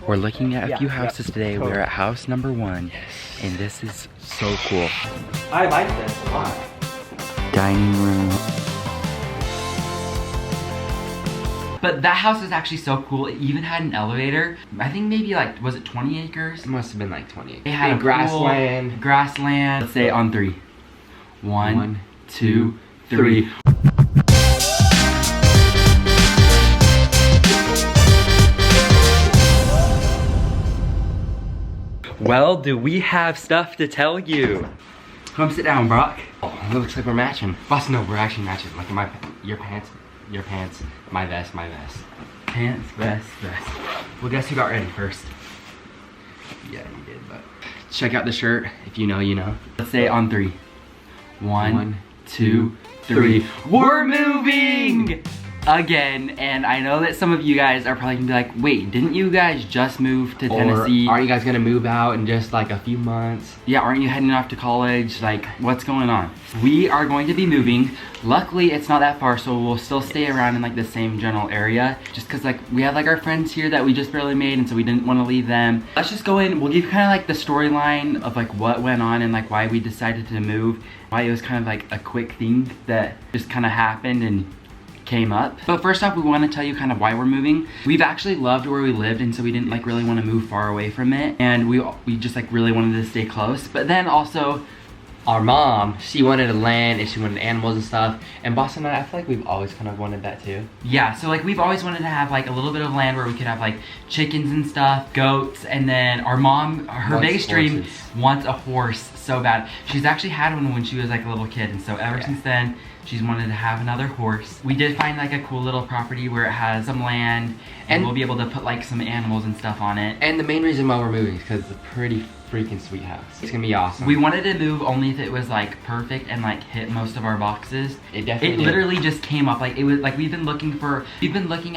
We're looking at a few houses today. We're at house number 1, and this is so cool. I like this a lot. Dining room. But that house is actually so cool. It even had an elevator. I think maybe like, was it 20 acres? It must have been like 20 acres. It had a grassland. Grassland. Let's say on 3. 1, 2, 3. Well, do we have stuff to tell you? Come sit down, Brock. Oh, it looks like we're matching. Boss, no, we're actually matching. Like your pants, my vest, my vest. Pants, vest, vest. Well, guess who got ready first? Yeah, you did, but. Check out the shirt. If you know, you know. Let's say on 3. 1, 2, 3. We're moving! Again, and I know that some of you guys are probably gonna be like, wait, didn't you guys just move to Tennessee? Or aren't you guys gonna move out in just like a few months? Yeah, aren't you heading off to college? Like, what's going on? We are going to be moving. Luckily, it's not that far, so we'll still stay around in like the same general area. Just cause like, we have like our friends here that we just barely made, and so we didn't wanna leave them. Let's just go in, we'll give you kinda like the storyline of like what went on and like why we decided to move. Why it was kind of like a quick thing that just kinda happened and came up. But first off, we want to tell you kind of why we're moving. We've actually loved where we lived, and so we didn't like really want to move far away from it, and we just like really wanted to stay close. But then also our mom, she wanted land and she wanted animals and stuff, and Boss and I feel like we've always kind of wanted that too. Yeah, so like we've always wanted to have like a little bit of land where we could have like chickens and stuff, goats, and then our mom, her biggest dream wants a horse so bad. She's actually had one when she was like a little kid, and so ever since then she's wanted to have another horse. We did find like a cool little property where it has some land, and we'll be able to put like some animals and stuff on it. And the main reason why we're moving is because it's a pretty freaking sweet house. It's gonna be awesome. We wanted to move only if it was like perfect and like hit most of our boxes. It definitely did. Literally just came up. Like it was like we've been looking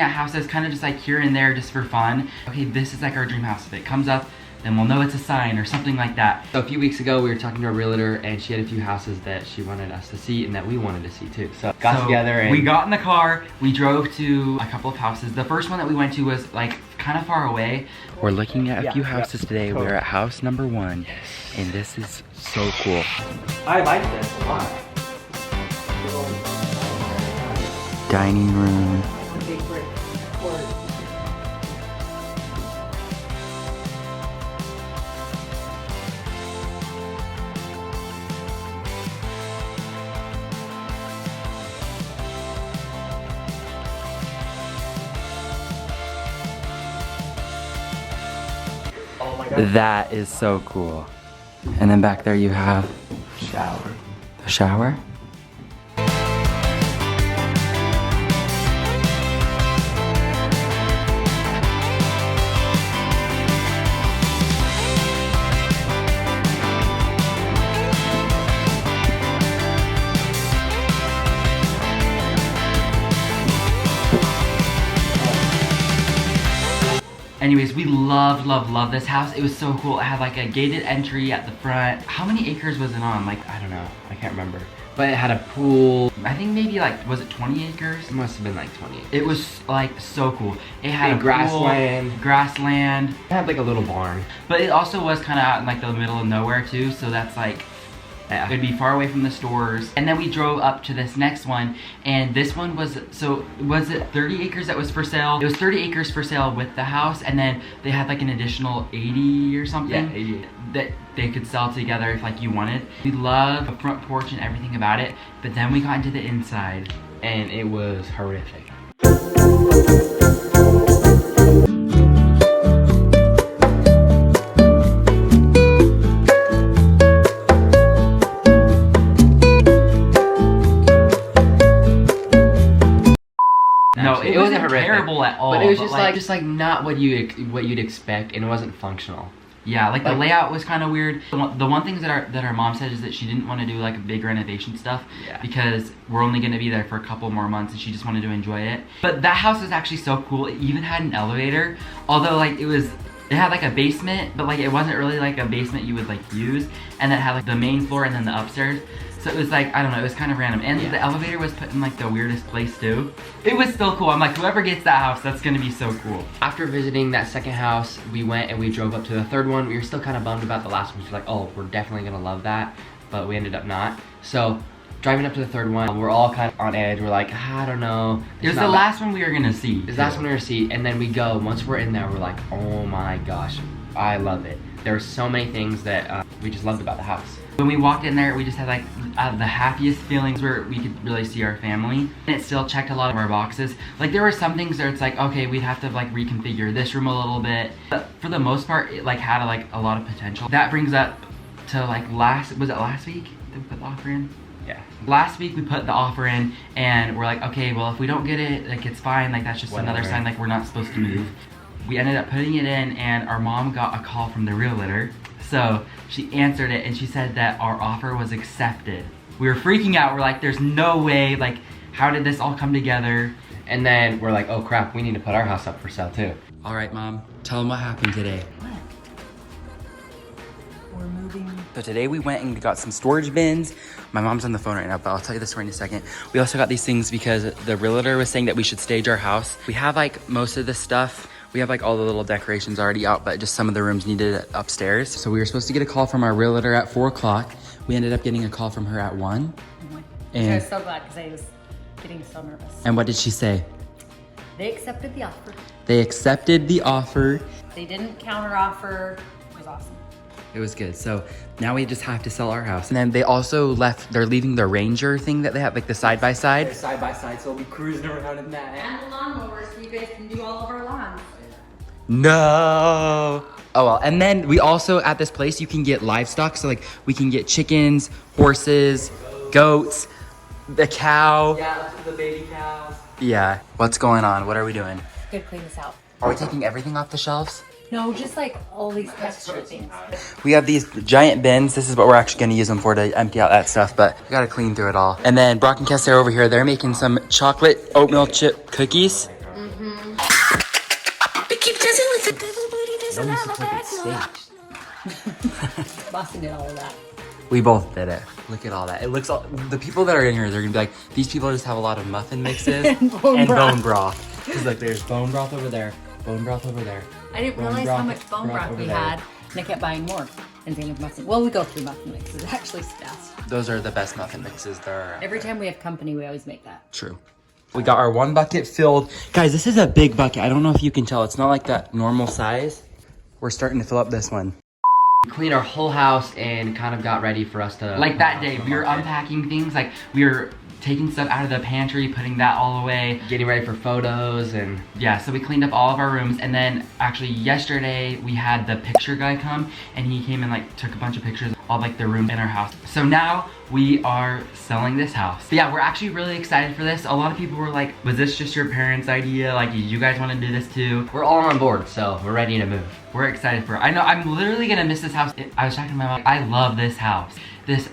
at houses kind of just like here and there just for fun. Okay, this is like our dream house. If it comes up, then we'll know it's a sign or something like that. So a few weeks ago, we were talking to a realtor, and she had a few houses that she wanted us to see and that we wanted to see too. So got together and we got in the car, we drove to a couple of houses. The first one that we went to was like kind of far away. We're looking at a few houses today. We're at house number 1, and this is so cool. I like this a lot. Dining room. That is so cool. And then back there you have Shower. the shower. Anyways, we love this house. It was so cool. It had like a gated entry at the front. How many acres was it on? Like, I don't know. I can't remember. But it had a pool. I think maybe like, was it 20 acres? It must have been like 20 acres. It was like so cool. It had a grassland. Pool, grassland. It had like a little barn. But it also was kind of out in like the middle of nowhere too. So that's like, it'd be far away from the stores. And then we drove up to this next one, and this one was, so was it 30 acres that was for sale? It was 30 acres for sale with the house, and then they had like an additional 80 or something. Yeah, 80. That they could sell together if like you wanted. We love the front porch and everything about it, but then we got into the inside, and it was horrific. No, it wasn't terrible at all. But it was just like not what you'd expect, and it wasn't functional. Yeah, like the layout was kind of weird. The one thing that our mom said is that she didn't want to do like a big renovation stuff because we're only going to be there for a couple more months, and she just wanted to enjoy it. But that house is actually so cool. It even had an elevator, although like it was It had like a basement, but like it wasn't really like a basement you would like use. And then it had like the main floor and then the upstairs. So it was like, I don't know, it was kind of random. And the elevator was put in like the weirdest place too. It was still cool. I'm like, whoever gets that house, that's gonna be so cool. After visiting that second house, we went and we drove up to the third one. We were still kind of bummed about the last one. We were like, oh, we're definitely gonna love that. But we ended up not. So driving up to the third one, we're all kind of on edge. We're like, I don't know. It was the last one we were gonna see. It was the last one we were gonna see. And then we go, once we're in there, we're like, oh my gosh, I love it. There were so many things that we just loved about the house. When we walked in there, we just had like the happiest feelings where we could really see our family. And it still checked a lot of our boxes. Like there were some things where it's like, okay, we'd have to like reconfigure this room a little bit. But for the most part, it like had like a lot of potential. That brings up to like was it last week that we put the offer in? Yeah. Last week we put the offer in and we're like, okay, well if we don't get it, like it's fine. Like that's just another sign like we're not supposed to move. We ended up putting it in and our mom got a call from the realtor. So she answered it and she said that our offer was accepted. We were freaking out. We're like, there's no way, like, how did this all come together? And then we're like, oh crap, we need to put our house up for sale too. All right, Mom, tell them what happened today. What? We're moving. So today we went and got some storage bins. My mom's on the phone right now, but I'll tell you the story in a second. We also got these things because the realtor was saying that we should stage our house. We have like most of the stuff. We have like all the little decorations already out, but just some of the rooms needed it upstairs. So we were supposed to get a call from our realtor at 4 o'clock. We ended up getting a call from her at 1. And I was so glad because I was getting so nervous. And what did she say? They accepted the offer. They accepted the offer. They didn't counter offer. It was awesome. It was good. So now we just have to sell our house. And then they also they're leaving the Ranger thing that they have, like the side-by-side. Side-by-side, so we'll be cruising around in that. And the lawnmower so you guys can do all of our lawns. No. Oh well, and then we also, at this place, you can get livestock. So like we can get chickens, horses, goats, the cow. Yeah, the baby cows. Yeah. What's going on? What are we doing? Good, clean this out. Are we taking everything off the shelves? No, just like all these extra things. We have these giant bins. This is what we're actually going to use them for, to empty out that stuff, but we got to clean through it all. And then Brock and Kess are over here. They're making some chocolate oatmeal chip cookies. Boston did all of that. We both did it. Look at all that. It looks all, the people that are in here, they're gonna be like, these people just have a lot of muffin mixes and bone broth. Because like there's bone broth over there, bone broth over there. I didn't realize how much bone broth we had, and I kept buying more. And same with muffin. Well, we go through muffin mixes. It actually smells. Those are the best muffin mixes there are. Every time we have company, we always make that. True. We got our 1 bucket filled. Guys, this is a big bucket. I don't know if you can tell. It's not like that normal size. We're starting to fill up this one. We cleaned our whole house and kind of got ready for us to... Like that day, we were unpacking things. Like we were taking stuff out of the pantry, putting that all away. Getting ready for photos and... Yeah, so we cleaned up all of our rooms. And then actually yesterday, we had the picture guy come. And he came and like took a bunch of pictures of all like the rooms in our house. So now we are selling this house. But yeah, we're actually really excited for this. A lot of people were like, was this just your parents' idea? Like, did you guys want to do this too? We're all on board, so we're ready to move. We're excited for it. I know I'm literally gonna miss this house. I was talking to my mom. I love this house.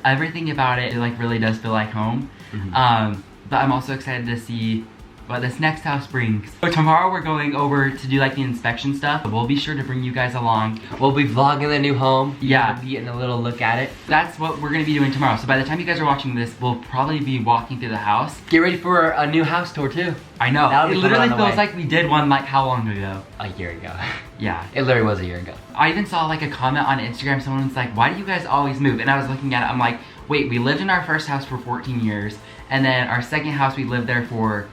Everything about it like really does feel like home. But I'm also excited to see what this next house brings. So tomorrow we're going over to do like the inspection stuff. We'll be sure to bring you guys along. We'll be vlogging the new home. Yeah. Be getting a little look at it. That's what we're gonna be doing tomorrow. So by the time you guys are watching this, we'll probably be walking through the house. Get ready for a new house tour too. I know. That'll It be literally coming on the feels way. like we did one like how long ago? A year ago. Yeah. It literally was a year ago. I even saw like a comment on Instagram. Someone's like, why do you guys always move? And I was looking at it. I'm like, wait, we lived in our first house for 14 years. And then our second house, we lived there for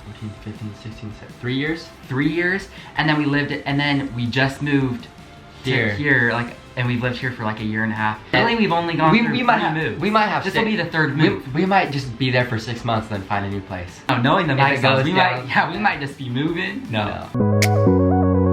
14, 15, 16, 17, 3 years? 3 years. And then we just moved to here, like, and we've lived here for like a year and a half. Really, we've only gone through 3 moves. We might have. This will be the 3rd move. We might just be there for 6 months, then find a new place. Oh, knowing the If Mike it goes we down. might, yeah, we might just be moving. No.